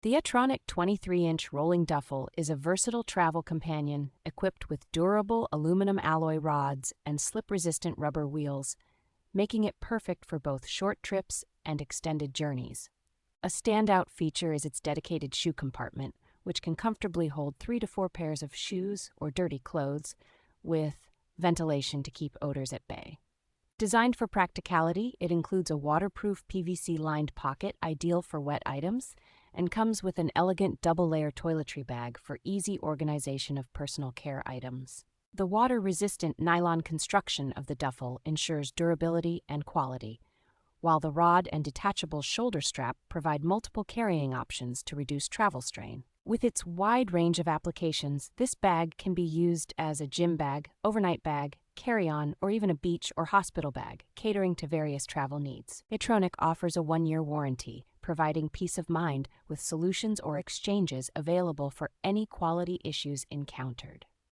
The ETRONIK 23-inch rolling duffel is a versatile travel companion equipped with durable aluminum alloy rods and slip-resistant rubber wheels, making it perfect for both short trips and extended journeys. A standout feature is its dedicated shoe compartment, which can comfortably hold 3 to 4 pairs of shoes or dirty clothes, with ventilation to keep odors at bay. Designed for practicality, it includes a waterproof PVC-lined pocket ideal for wet items and comes with an elegant double-layer toiletry bag for easy organization of personal care items. The water-resistant nylon construction of the duffel ensures durability and quality, while the rod and detachable shoulder strap provide multiple carrying options to reduce travel strain. With its wide range of applications, this bag can be used as a gym bag, overnight bag, carry-on, or even a beach or hospital bag, catering to various travel needs. ETRONIK offers a 1-year warranty, providing peace of mind with solutions or exchanges available for any quality issues encountered.